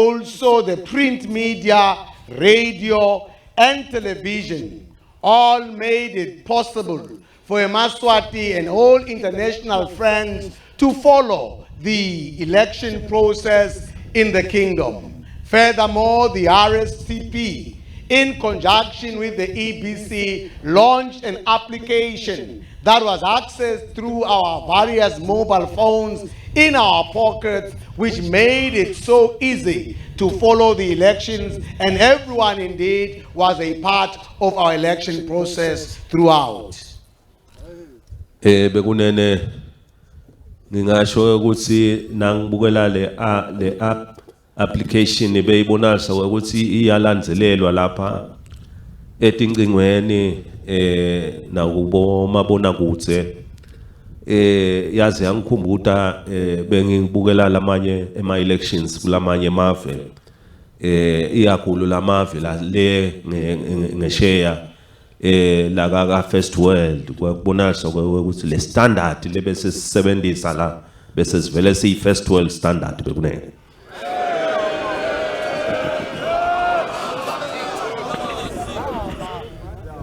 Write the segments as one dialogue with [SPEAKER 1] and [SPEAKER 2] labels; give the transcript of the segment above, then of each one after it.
[SPEAKER 1] also the print media, radio, and television, all made it possible for Mswati and all international friends to follow the election process in the kingdom. Furthermore, the RSTP, in conjunction with the EBC, launched an application that was accessed through our various mobile phones in our pockets, which made it so easy to follow the elections, and everyone indeed was a part of our election process throughout.
[SPEAKER 2] Bekunene ngingasho ukuthi nangibukela le application beyibonalisa ukuthi iyalandzelelwa lapha etingcingweni na kubo mabona kutse yazi yangikhumbuta bengibukela lamanye ema-elections kulamanye mave iyakhulu lamave la le ngesheya la ka First World kwakubonakala ukuthi le standard lebese sisebenzisa la bese sivele siyi First World standard bekunene.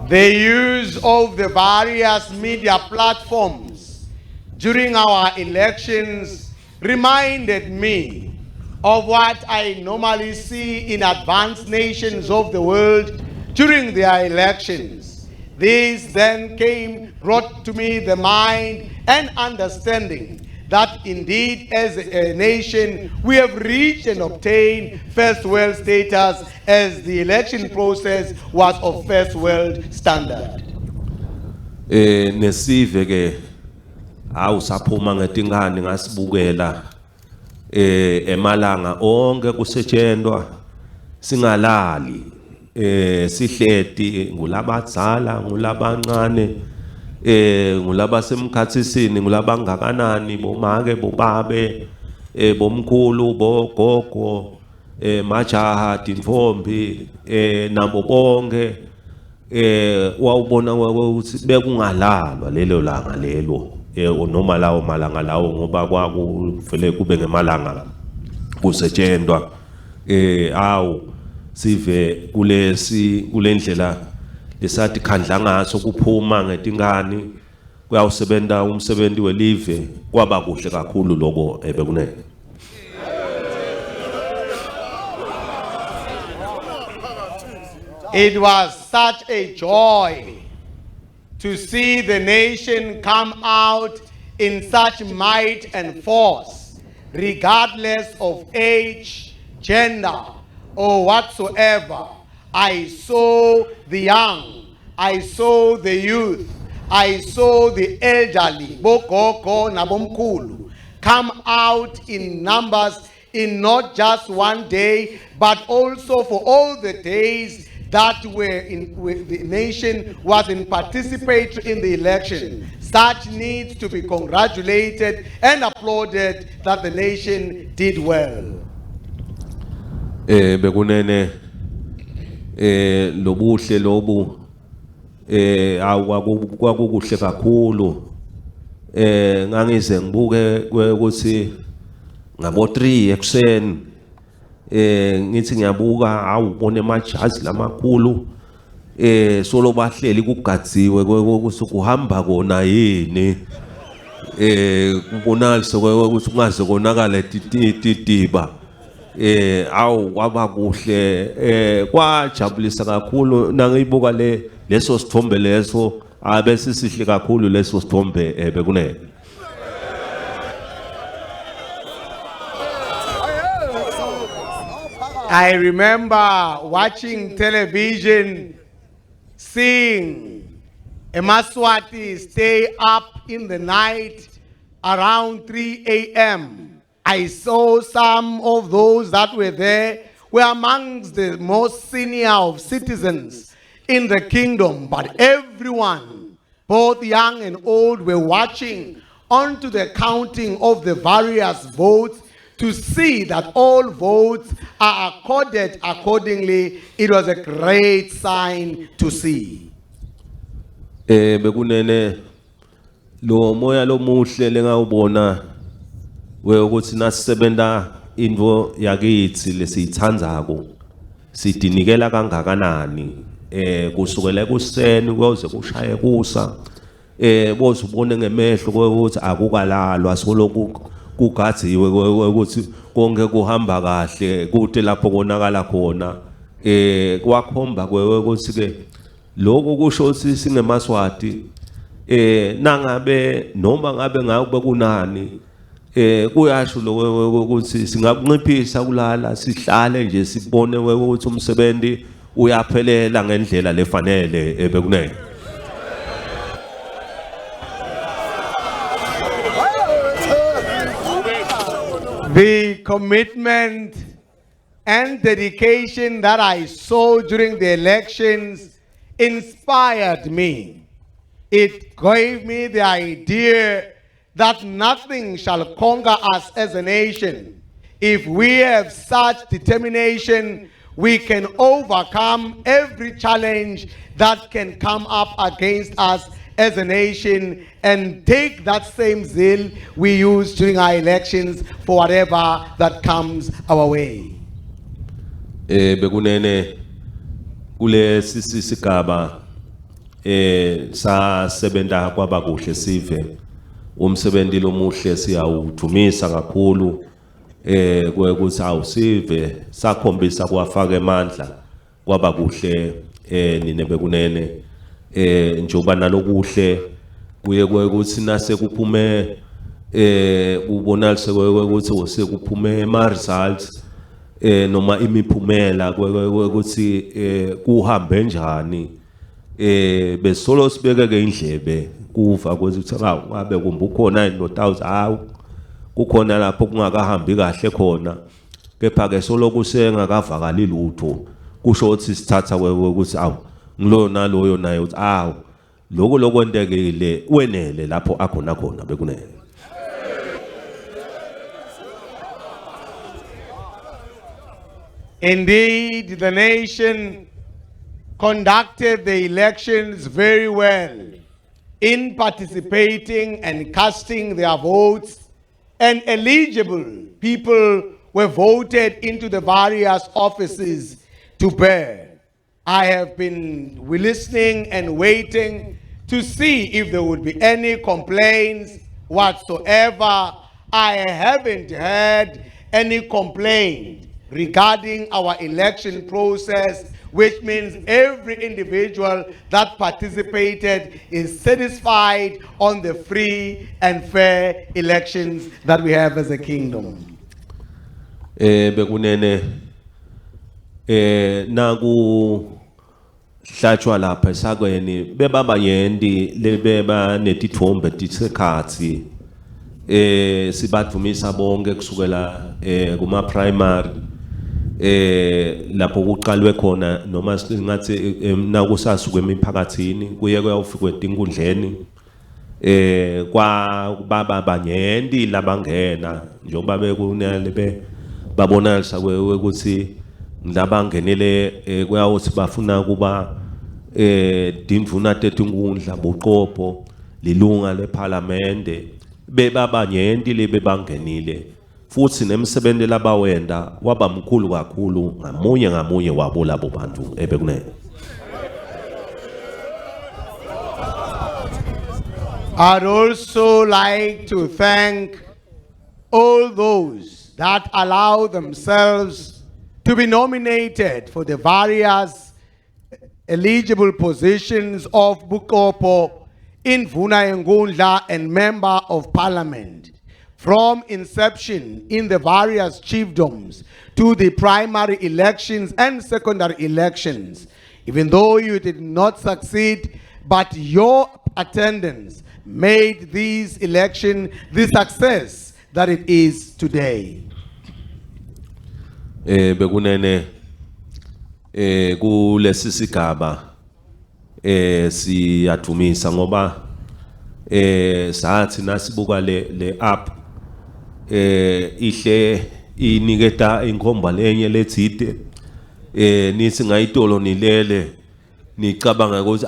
[SPEAKER 1] The use of the various media platforms during our elections reminded me of what I normally see in advanced nations of the world during their elections. This then brought to me the mind and understanding that indeed as a nation we have reached and obtained first world status, as the election process was of first world standard.
[SPEAKER 2] Nesive ke awusaphuma ngetingane ngasibukela emalanga onke kusetshenzwa singalali sihleti ngulabadzala ngulabancane ngulaba semkhathisini ngulabangakanani bomake bobabe bomkhulu bogogo majaha tintfombi nabo bonke wawubona ukuthi bekungalalwa lelo langa lelo noma lawo malanga lawo ngoba kwakuvele kube ngemalanga kusetshenzwa awu sive kulendlela lesathi khandla ngaso kuphuma ngetingani kuyawusebenta umsebenzi welive kwaba kuhle kakhulu lokho bekunene.
[SPEAKER 1] It was such a joy to see the nation come out in such might and force, regardless of age, gender, or whatsoever. I saw the young, I saw the youth, I saw the elderly, bogogo nabomkulu, come out in numbers in not just one day, but also for all the days that the nation was in participatory in the election. Such needs to be congratulated and applauded that the nation did well.
[SPEAKER 2] Bekunene lobuhle lobu kwakukuhle kakhulu ngangize ngibuke ukuthi ngabo 3 ekuseni ngithi ngiyabuka awubone amajazi lamakhulu solo bahleli kugadziwe kuhamba kona yini kubonakala ukuthi kungaze konakala titiba awu kwaba kuhle kwajabulisa kakhulu nangiyibuka leso sithombe leso abese sihle kakhulu leso sithombe bekunene.
[SPEAKER 1] I remember watching television, seeing a Mswati stay up in the night around 3 a.m. I saw some of those that were there were amongst the most senior of citizens in the kingdom, but everyone, both young and old, were watching onto the counting of the various votes to see that all votes are accorded accordingly. It was a great sign to see.
[SPEAKER 2] Bekunene lo moya lo muhle lengawubona we ukuthi nasebenta into yakithi lesiyithandzako sidinikela kangakanani kusukela ekuseni kuze kushaye kusa boze ubone ngemehlo ukuthi akukalalwa soloku kugadziwe ukuthi konke kuhamba kahle kude lapho konakala khona kwakhomba ukuthi ke lokho kusho ukuthi singemaswati nangabe noma ngabe ngakube kunani kuyasho lokho ukuthi singakunciphisa kulala sihlale nje sibone ukuthi umsebenzi uyaphelela ngendlela lefanele ebekunene.
[SPEAKER 1] The commitment and dedication that I saw during the elections inspired me. It gave me the idea that nothing shall conquer us as a nation. If we have such determination, we can overcome every challenge that can come up against us as a nation and take that same zeal we use during our elections for whatever that comes our way.
[SPEAKER 2] Bekunene kule sisigaba sa sebenta kwaba kuhle sive umsebenzi lomuhle siyawuthumisa kakhulu kwekuthi awusive sakhombisa kwafaka emandla kwaba kuhle nine bekunene njoba nalokuhle kuye kwekuthi nase kuphume ubonalise kwekuthi osekuphume ama results noma imiphumela kwekuthi kuhambe njani besolo sibeke ke indlebe kuva ukuthi ngabe kumbe ukhona no1000 hawu kukhona lapho kungakahambi kahle khona kepha ke solo kusengakavakali lutho kusho ukuthi sithatha ukuthi awu ngilo naloyo naye uthi awu lokho kwendekile wenele lapho akhona khona bekunene.
[SPEAKER 1] Indeed, the nation conducted the elections very well in participating and casting their votes, and eligible people were voted into the various offices to bear. I have been listening and waiting to see if there would be any complaints whatsoever. I haven't heard any complaint regarding our election process, which means every individual that participated is satisfied on the free and fair elections that we have as a kingdom.
[SPEAKER 2] Bekunene naku hlatshwa lapha esakweni bebaba yendi lebeba netithombe tisekhathi sibadvumisa bonke kusukela kuma primary lapho kuqalwe khona noma singathi nakusasuka emiphakathini kuye kuyawufika etinkundleni kwa baba banyendi labangena njengoba bekunale babonalisa ukuthi labangenele kuyawuthi bafuna kuba dindvuna tetinkundla boqopho lilunga leParliamente bebabanyenti lebebangenile futhi nemsebenzi labawenda waba mkhulu kakhulu ngamunye wabo labo bantu ebekunene.
[SPEAKER 1] I'd also like to thank all those that allow themselves to be nominated for the various eligible positions of Bukopo, Indvuna Ngundla, and Member of Parliament. From inception in the various chiefdoms to the primary elections and secondary elections, even though you did not succeed, but your attendance made this election the success that it is today.
[SPEAKER 2] Bekunene kulesi sigaba siyathumisa ngoba sathi nasibuka le app ihle iniketa inkomba lenye lethide nithi ngayitolo nilele nicabanga ukuthi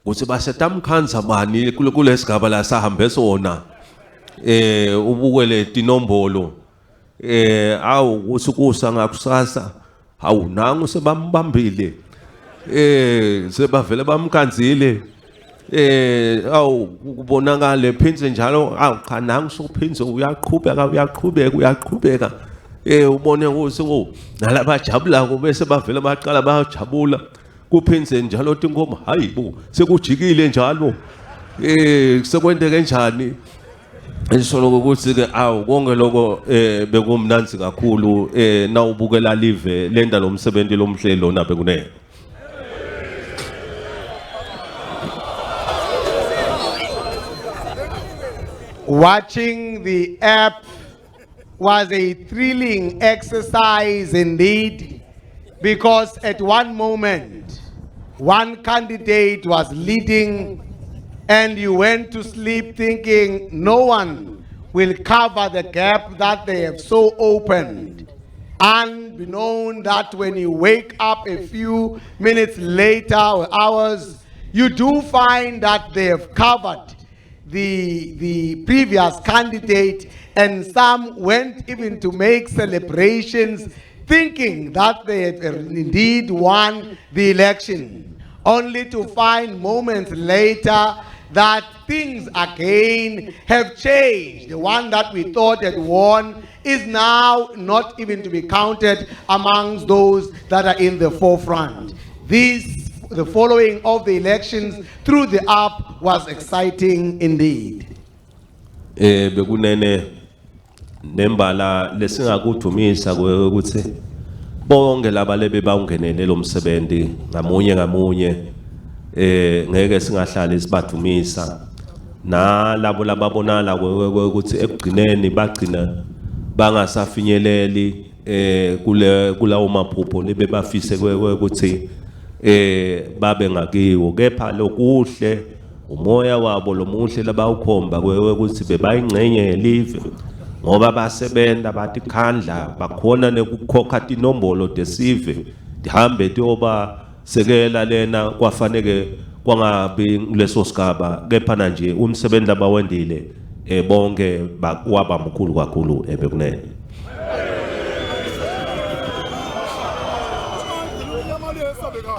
[SPEAKER 2] ukuthi basetamkhanza bani kulesigaba la sahambe sona ubukele tinombolo awu usukusa ngakusasa hawu nangu sebambambile sebavele bamkanzile awu kubonakala phinze njalo awu cha nangu sokuphinze uyaqhubeka ubone ukuthi nalaba jabulako bese bavele baqala bayajabula kuphinze njalo tinkoma hayibo sekujikile njalo sekwendeke njani esolo ukuthi ke awu konke lokho bekumnanzi kakhulu nawubukela live lenda lomsebenzi lomhlelo lona bekunene.
[SPEAKER 1] Watching the app was a thrilling exercise indeed, because at one moment, one candidate was leading and you went to sleep thinking no one will cover the gap that they have so opened. Unbeknown that when you wake up a few minutes later or hours, you do find that they have covered the previous candidate, and some went even to make celebrations thinking that they had indeed won the election, only to find moments later that things again have changed. The one that we thought had won is now not even to be counted amongst those that are in the forefront. The following of the elections through the app was exciting indeed.
[SPEAKER 2] Bekunene nembala lesingakudumisa ukuthi bonke laba lebe bawungenele lo msebenzi ngamunye ngeke singahlali sibadumisa nalabo lababonala ukuthi ekugcineni bagcina bangasafinyeleli kulawo maphupho lebe bafise ukuthi babe ngakiwo, kepha lokuhle umoya wabo lomuhle labawukhomba ukuthi bebayingcenye yelive ngoba basebenta bathi khandla bakhona nekukhokha tinombolo tesive dihambe tiyoba sekela lena kwafaneke kwangabi leso sigaba, kepha nje umsebenzi abawendile bonke waba mkhulu kakhulu bekunene.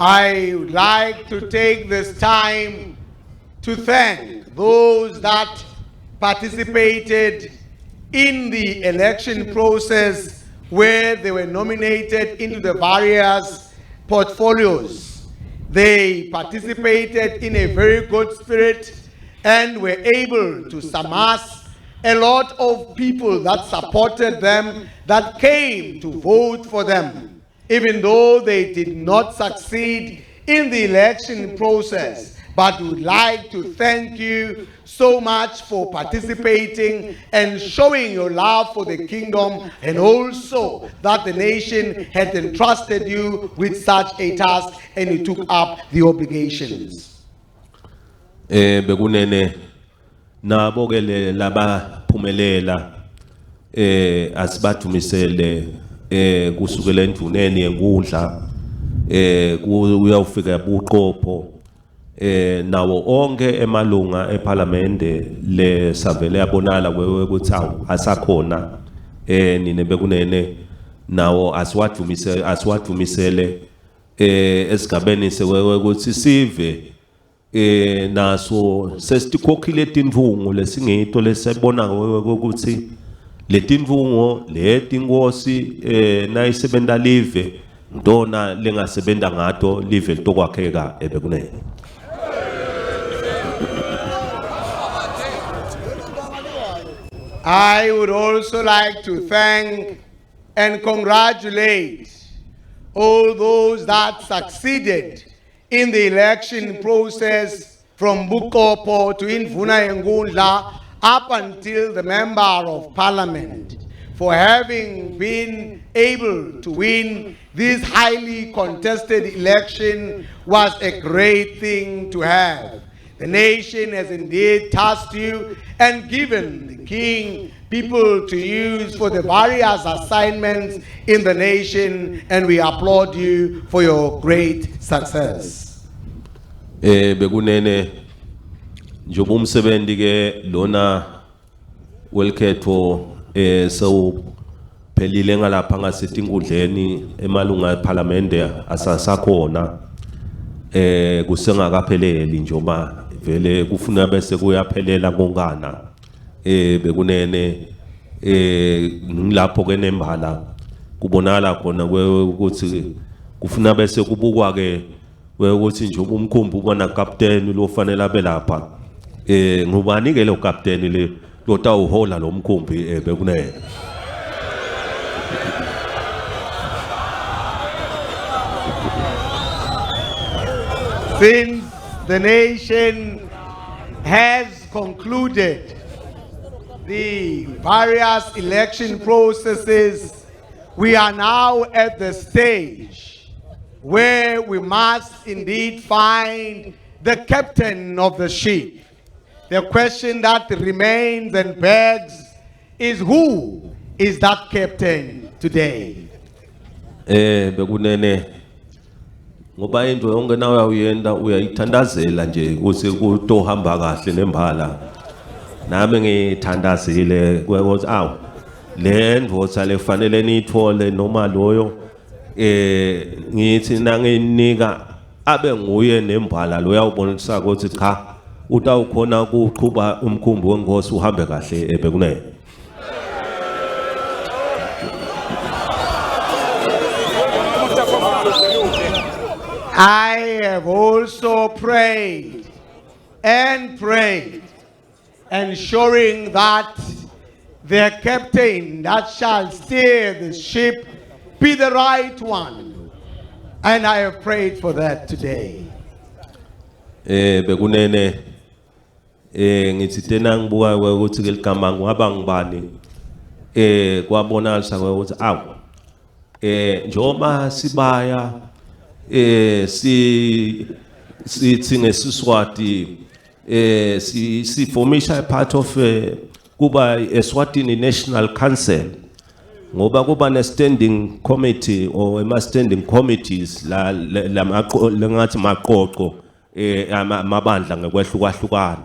[SPEAKER 1] I would like to take this time to thank those that participated in the election process where they were nominated into the various portfolios. They participated in a very good spirit and were able to amass a lot of people that supported them, that came to vote for them. Even though they did not succeed in the election process, but would like to thank you so much for participating and showing your love for the kingdom, and also that the nation had entrusted you with such a task and you took up the obligations.
[SPEAKER 2] Bekunene nabokele laba phumelela asibathumisele kusukela endvuneni yenkundla uyawufika buqopho nawo onke emalunga eParliamente le savele yabonala ukuthi asakhona nine bekunene nawo asiwadumisele esigabeni ukuthi sive naso sesitikhokhile tindvungu lesingito lesibona ukuthi letindvungo letinkosi nayisebenta live ndona lengasebenta ngato live litokwakheka bekunene.
[SPEAKER 1] I would also like to thank and congratulate all those that succeeded in the election process from Bukopo to Indvuna Yengundla up until the Member of Parliament, for having been able to win this highly contested election was a great thing to have. The nation has indeed tasked you and given the king people to use for the various assignments in the nation, and we applaud you for your great success.
[SPEAKER 2] Bekunene njoba umsebenzi ke lona welkhetho so siphelile ngalapha ngasetinkundleni emalunga eParliament asasakhona kusengakapheleli njoba vele kufuna bese kuyaphelela konkana bekunene ngilapho ke nembala kubonala khona ukuthi kufuna bese kubukwa ke ukuthi njoba umkhumbi ubona captain lo fanele abe lapha ngubani ke lo captain le lotawuhola lo mkhumbi bekunene.
[SPEAKER 1] Since the nation has concluded the various election processes, we are now at the stage where we must indeed find the captain of the ship. The question that remains and begs is, who is that captain today?
[SPEAKER 2] Bekunene ngoba into yonke nawe uyenda uyayithandazela nje ukuthi kutohamba kahle nembala nami ngithandazile ukuthi le ndvodza lefanele nithole noma loyo ngithi nanginika abe nguye nembala lo uyawubonisa ukuthi cha utawukhona ukuqhuba umkhumbi wengosi uhambe kahle bekunene.
[SPEAKER 1] I have also prayed and prayed, ensuring that the captain that shall steer the ship be the right one. And I have prayed for that today.
[SPEAKER 2] Bekunene ngithi tena ngibuka ukuthi ke ligama ngaba ngibani kwabonakala ukuthi njoba sibaya sithi ngesiswati si formisha a part of kuba eSwatini National Council ngoba kuba ne standing committee or ema standing committees la ngathi maqoqo amabandla ngekwehlukana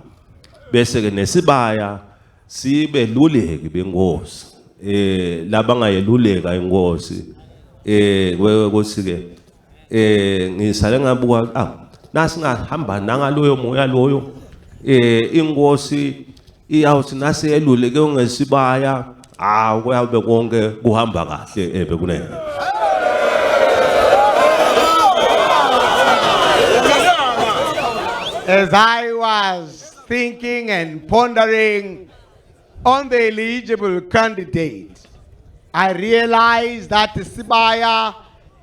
[SPEAKER 2] bese ke nesibaya sibe luleki bengosi labangayeluleka ingosi ukuthi ke ngisale ngabuka nasingahamba nangaloyo moya loyo ingosi iyawuthi naseyeluleke ngesibaya kuyabe konke kuhamba kahle bekunene.
[SPEAKER 1] As I was thinking and pondering on the eligible candidate, I realized that the Sibaya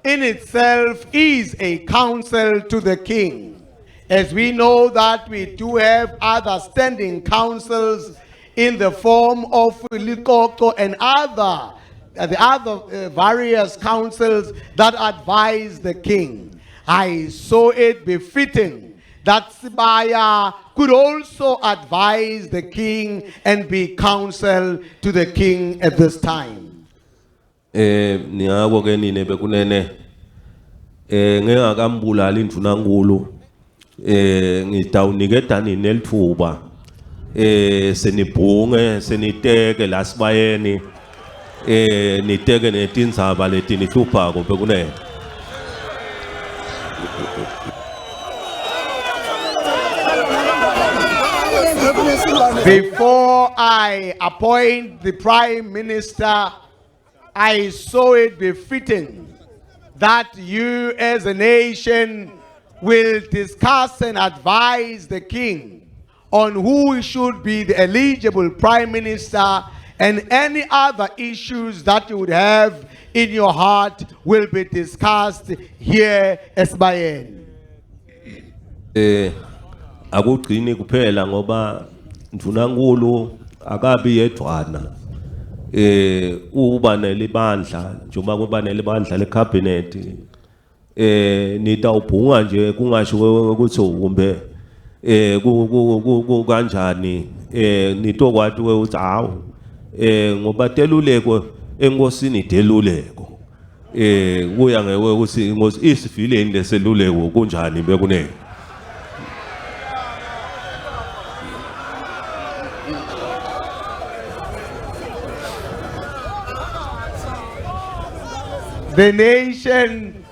[SPEAKER 1] in itself is a counsel to the king. As we know that we do have other standing councils in the form of Likoko and the other various councils that advise the king. I saw it befitting that Sibaya could also advise the king and be counsel to the king at this time.
[SPEAKER 2] Niyabo ke nine bekunene ngengakambulala induna nkulu ngidawunikeda nini elithuba senibhunge seniteke la sibayeni niteke netindzaba leti nihluphako bekunene.
[SPEAKER 1] Before I appoint the Prime Minister, I saw it befitting that you as a nation will discuss and advise the king on who should be the eligible Prime Minister, and any other issues that you would have in your heart will be discussed here as Bayen.
[SPEAKER 2] Akugcini kuphela ngoba nduna nkulu akabi yedwana uba nelibandla njengoba kuba nelibandla lecabinet nitawubhunga nje kungasho ukuthi kumbe kanjani nitokwathi ukuthi ngoba teluleko enkosini deluleko kuya ngewe ukuthi inkosi isifileni leseluleko kunjani bekunene.
[SPEAKER 1] The nation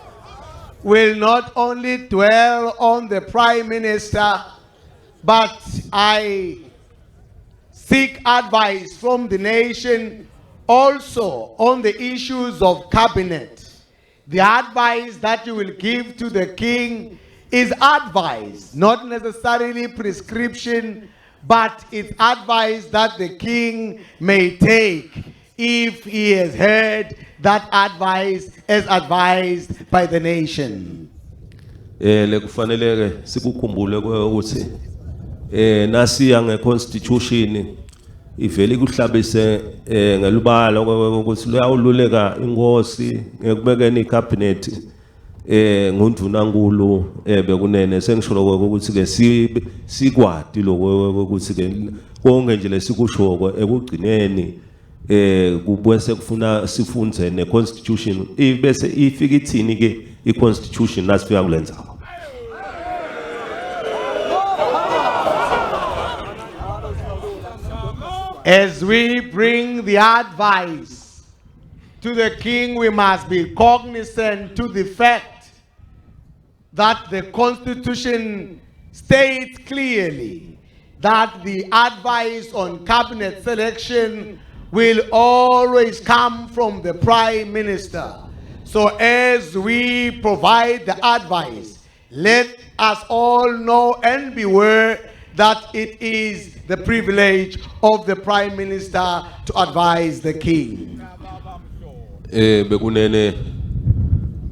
[SPEAKER 1] will not only dwell on the Prime Minister, but I seek advice from the nation also on the issues of cabinet. The advice that you will give to the king is advice, not necessarily prescription, but it's advice that the king may take if he has heard that advice as advised by the nation.
[SPEAKER 2] Lekufanele sikukhumbule ukuthi nasiya ngeconstitution ivele kuhlabise ngelubala ukuthi luyawululeka inkosi ngekubekeni icabinet ngundvunankulu bekunene sengisho ukuthi ke sikwati lokho ukuthi ke konke nje lesikushoko ekugcineni kubese kufuna sifunze neconstitution bese ifika ithini ke iconstitution nasifika kulenza.
[SPEAKER 1] As we bring the advice to the king, we must be cognizant to the fact that the Constitution states clearly that the advice on cabinet selection will always come from the Prime Minister. So as we provide the advice, let us all know and beware that it is the privilege of the Prime Minister to advise the king.
[SPEAKER 2] Bekunene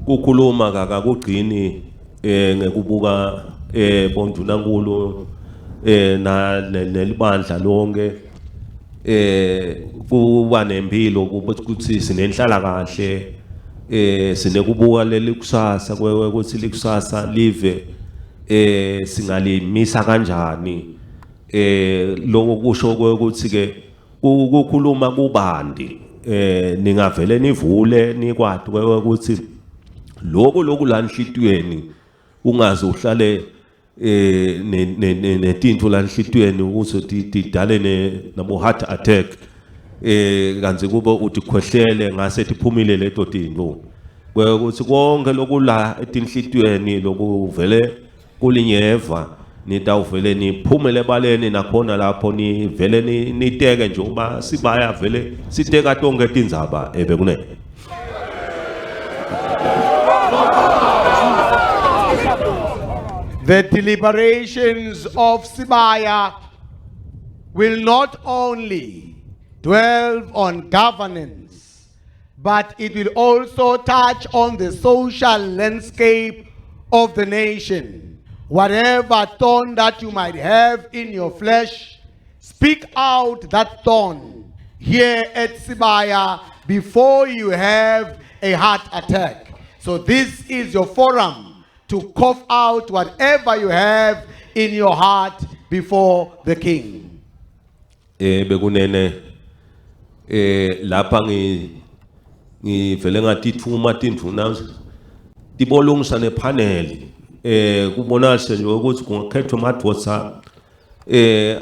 [SPEAKER 2] kukhuluma kakugcini ngekubuka bondunankulu na nelibandla lonke kuba nempilo ukuthi sinenhlala kahle sinekubuka leli kusasa ukuthi likusasa live singalimisa kanjani lokho kusho ukuthi ke ukukhuluma kubandi ningavele nivule nikwati ukuthi lokho la enhlitweni ungaze uhlale netinto la enhlitweni ukuthi tidale nabo heart attack kanzi kube uthi khwehlele ngase tiphumile leto tinto ukuthi konke lokula etinhlitweni lokuvele kulinyeva nitawuvele niphumele baleni nakhona lapho nivele niteke nje uba sibaya vele siteka tonke tindzaba bekunene.
[SPEAKER 1] The deliberations of Sibaya will not only dwell on governance, but it will also touch on the social landscape of the nation. Whatever thorn that you might have in your flesh, speak out that thorn here at Sibaya before you have a heart attack. So this is your forum to cough out whatever you have in your heart before the king.
[SPEAKER 2] Bekunene lapha ngivele ngatithuma tindvuna tibolungisa nepanel kubonakala nje ukuthi kungakhethwa amadoda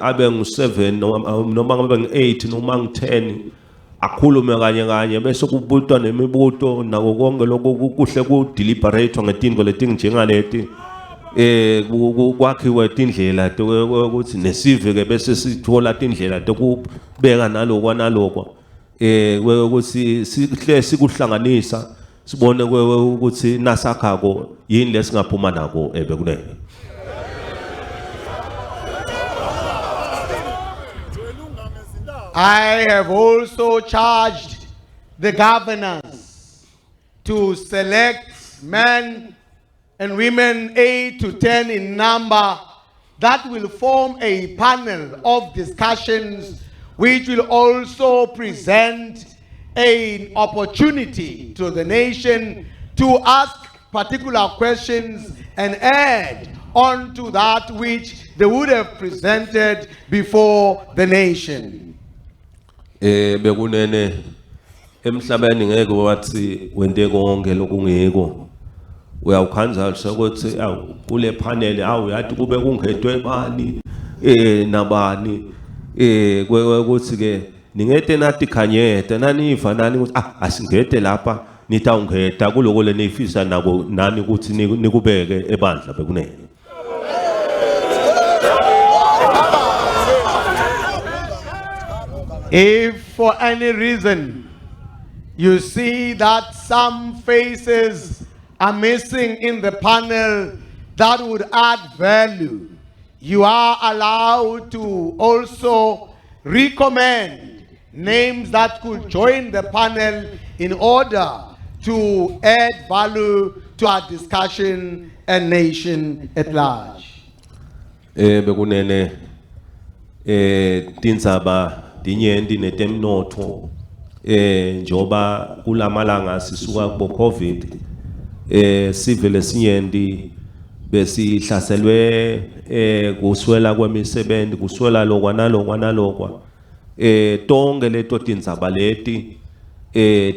[SPEAKER 2] abe ngu7 noma ngabe ngu8 noma ngu10 akhulume kanye bese kubutwa nemibuto nako konke lokho kuhle ku deliberate ngetinto letinjengaleti kwakhiwe tindlela ukuthi nesive ke bese sithola tindlela tokubeka nalokho ukuthi sihle sikuhlanganisa sibone ukuthi nasakhako yini lesingaphuma nako bekunene.
[SPEAKER 1] I have also charged the governors to select men and women 8 to 10 in number that will form a panel of discussions which will also present an opportunity to the nation to ask particular questions and add on to that which they would have presented before the nation.
[SPEAKER 2] Bekunene emhlabeni ngeke wathi wente konke lokungeko uyawukhanza ukuthi kule panel yathi kube kungedwe bani nabani ukuthi ke ningete nathi khanyete naniva nani ukuthi asingete lapha nitawungeta kuloko lenifisa nako nani ukuthi nikubeke ebandla bekunene.
[SPEAKER 1] If for any reason you see that some faces are missing in the panel that would add value, you are allowed to also recommend names that could join the panel in order to add value to our discussion and nation at large.
[SPEAKER 2] Bekunene tindzaba dinyendi netemnotho njoba kulamalanga sisuka kubo COVID sivele sinyendi besihlaselwe kuswela kwemisebenzi kuswela lokwa nalokwa tonke leto tindzaba leti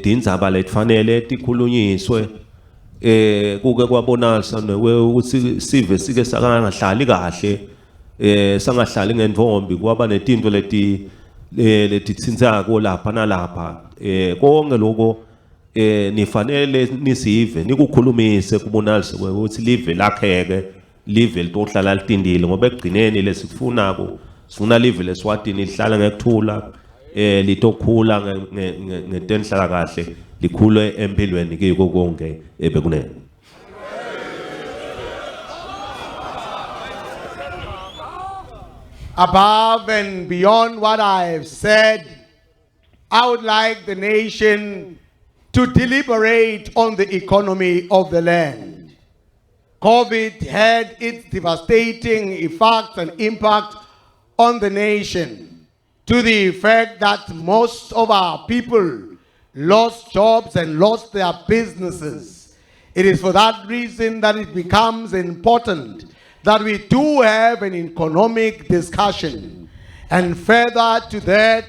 [SPEAKER 2] tindzaba letifanele tikhulunyiswe kuke kwabonakala ukuthi sive sike sangahlali kahle sangahlali ngendvombi kwaba netinto letitsindzako lapha nalapha konke lokho nifanele nisive nikukhulumise kubonakala ukuthi live lakheke live litohlala litindile ngoba ekugcineni lesifunako sifuna live leSwatini lihlala ngekuthula litokhula ngetenhlala kahle likhule empilweni kiko konke bekunene.
[SPEAKER 1] Above and beyond what I have said, I would like the nation to deliberate on the economy of the land. COVID had its devastating effects and impact on the nation, to the effect that most of our people lost jobs and lost their businesses. It is for that reason that it becomes important that we do have an economic discussion. And further to that,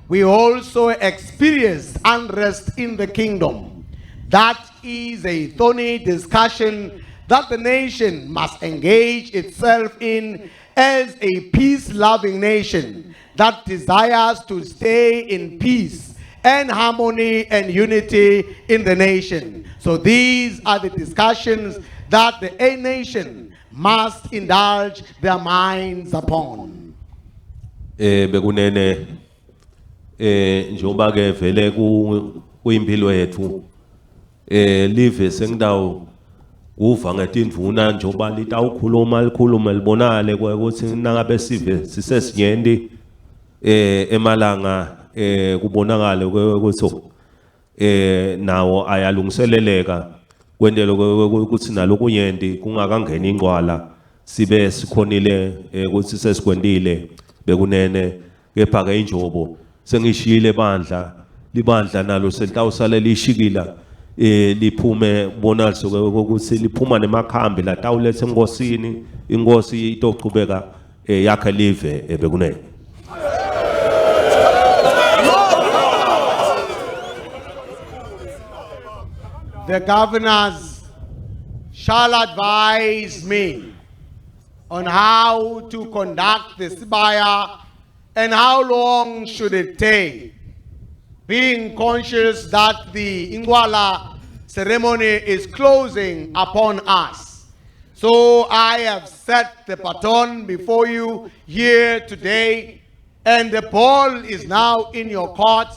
[SPEAKER 1] we also experience unrest in the kingdom. That is a thorny discussion that the nation must engage itself in as a peace-loving nation that desires to stay in peace and harmony and unity in the nation. So these are the discussions that the nation must indulge their minds upon.
[SPEAKER 2] Bekunene njoba ke vele kuyimpilo yethu live sengidawo uva ngetindvuna njoba litawukhuluma likhuluma libonale ukuthi nangabe sive sisesinyenti emalanga kubonakala ukuthi nawo ayalungiseleleka kwendelo ukuthi nalokunyenti kungakangeni ingqwala sibe sikhonile ukuthi sesikwendile bekunene kepha ke injobo sengishile bandla libandla nalo selitawusale lishikila liphume bonaliso ukuthi liphuma nemakhambi latawulethe enkosini inkosi itochubeka yakhe live bekunene.
[SPEAKER 1] The governors shall advise me on how to conduct the Sibaya and how long should it take, being conscious that the Ingwala ceremony is closing upon us. So I have set the baton before you here today, and the ball is now in your courts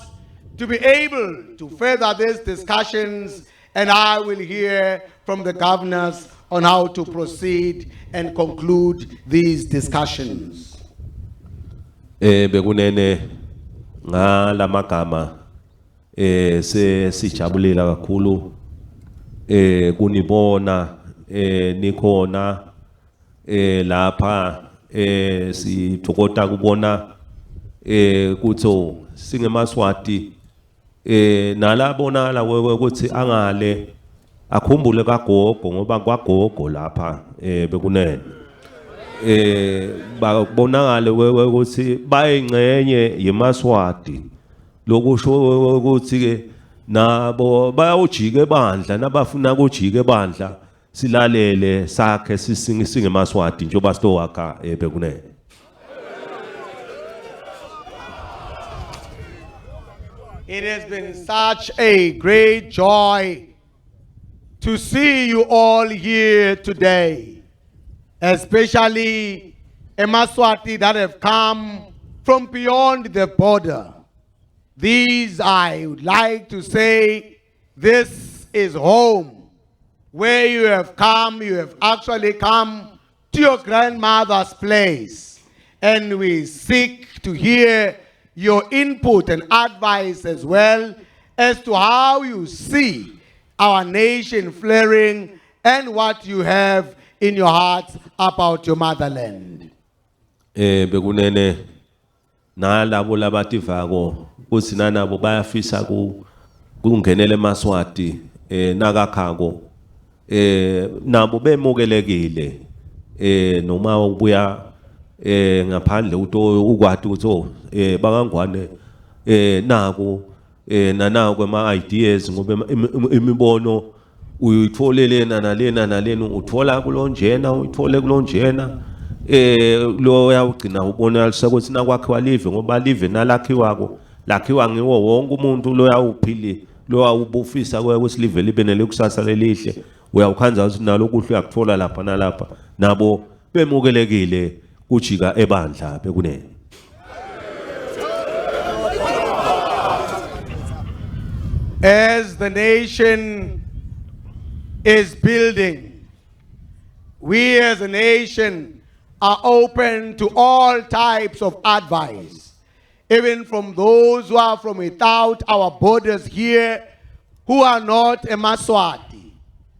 [SPEAKER 1] to be able to further these discussions, and I will hear from the governors on how to proceed and conclude these discussions.
[SPEAKER 2] Bekunene ngala magama sijabulile kakhulu kunibona nikhona lapha sithokoza kubona kutho singemaswati nalabonala ukuthi angale akhumbule kagogo ngoba kwagogo lapha bekunene babonakala ukuthi bayingcenye yemaswati lokusho ukuthi ke nabo bayawujika ebandla nabafuna ukujika ebandla silalele sakhe singemaswati njengoba sitowakha bekunene.
[SPEAKER 1] It has been such a great joy to see you all here today, especially a Mswati that have come from beyond the border. These, I would like to say, this is home. Where you have actually come to your grandmother's place. And we seek to hear your input and advice as well as to how you see our nation flaring and what you have in your hearts about your motherland.
[SPEAKER 2] Bekunene nalabo labativako kusina nabo bayafisa kungenele eMswati nakakhako nabo bemukelekile noma ubuya ngaphandle ukwati ukuthi bakangwane nako nanako ama ideas ngoba imibono uyitholele nalena uthola kulonjena uyithole kulonjena lo uyawugcina ubona ukuthi nakwakhiwa live ngoba live nalakhiwako lakhiwa ngiwo wonke umuntu lo yawuphili lo awubufisa ukuthi live libe nelekusasa lelihle uyawukhanza ukuthi nalo kuhle uyakuthola lapha nalapha nabo bemukelekile kujika ebandla bekunene.
[SPEAKER 1] As the nation is building, we as a nation are open to all types of advice, even from those who are from without our borders here, who are not a Mswati,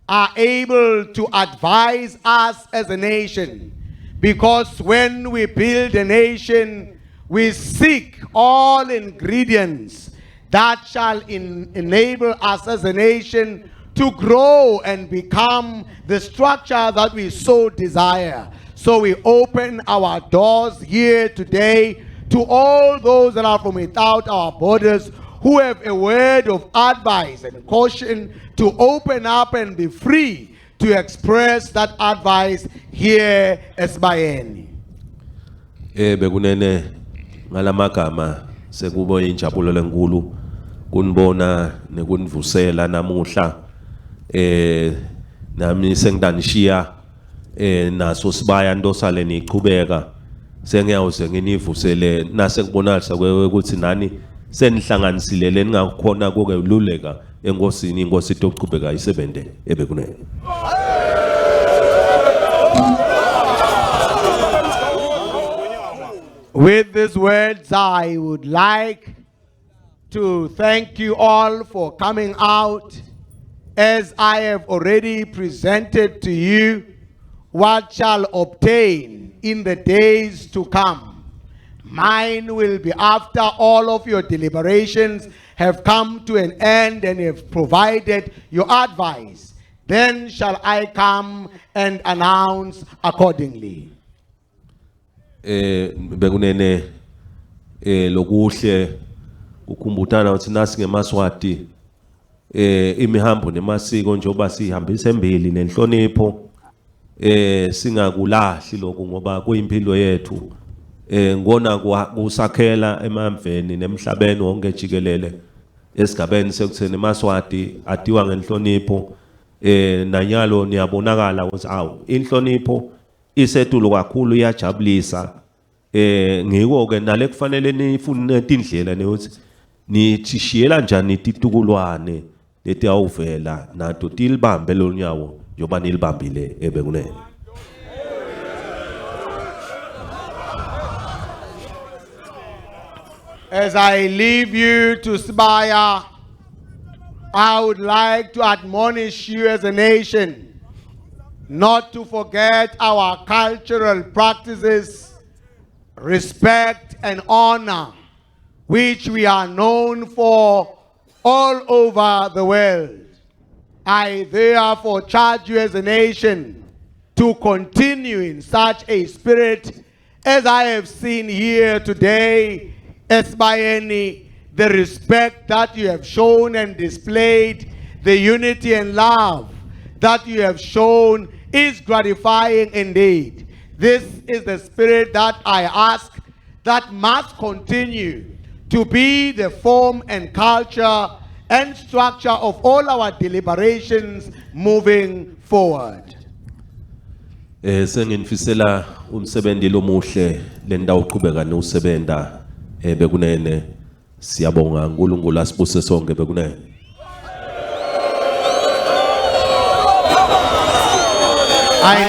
[SPEAKER 1] are able to advise us as a nation. Because when we build a nation, we seek all ingredients that shall enable us as a nation to grow and become the structure that we so desire. So we open our doors here today to all those that are from without our borders who have a word of advice and caution to open up and be free to express that advice here eSibayeni.
[SPEAKER 2] Bekunene ngalamagama sekubo injabulo lenkulu kunibona nekunivusela namuhla nami sengidanishiya naso sibaya ntosale nichubeka sengiyawuze nginivusele nase kubonalisa ukuthi nani senihlanganisile leningakhona kokeluleka enkosini inkosi tokuchubeka isebende ebekunene.
[SPEAKER 1] With these words, I would like to thank you all for coming out. As I have already presented to you what shall obtain in the days to come. Mine will be after all of your deliberations have come to an end and have provided your advice. Then shall I come and announce accordingly.
[SPEAKER 2] Bekunene lokuhle ukhumbutana ukuthi nasi ngeMswati imihambo nemasiko njoba sihambisa embili nenhlonipho singakulahli lokho ngoba kuyimpilo yethu ngona kusakhela emamveni nemhlabeni wonke jikelele esigabeni sekutheni eMswati atiwa ngenhlonipho nanyalo niyabonakala ukuthi awu inhlonipho isetulo kakhulu iyajabulisa ngiko ke nale kufanele nifune indlela neyokuthi nithishiyela njani titukulwane leti awuvela nato tilibambe lonyawo njoba nilibambile ebekunene.
[SPEAKER 1] As I leave you to Sibaya, I would like to admonish you as a nation not to forget our cultural practices, respect and honor, which we are known for all over the world. I therefore charge you as a nation to continue in such a spirit as I have seen here today, eSibayeni, the respect that you have shown and displayed, the unity and love that you have shown is gratifying indeed. This is the spirit that I ask that must continue to be the form and culture and structure of all our deliberations moving forward.
[SPEAKER 2] Sengifisela umsebenzi lomuhle lendawo uqhubeka nosebenta bekunene siyabonga uNkulunkulu asibuse sonke bekunene.
[SPEAKER 1] I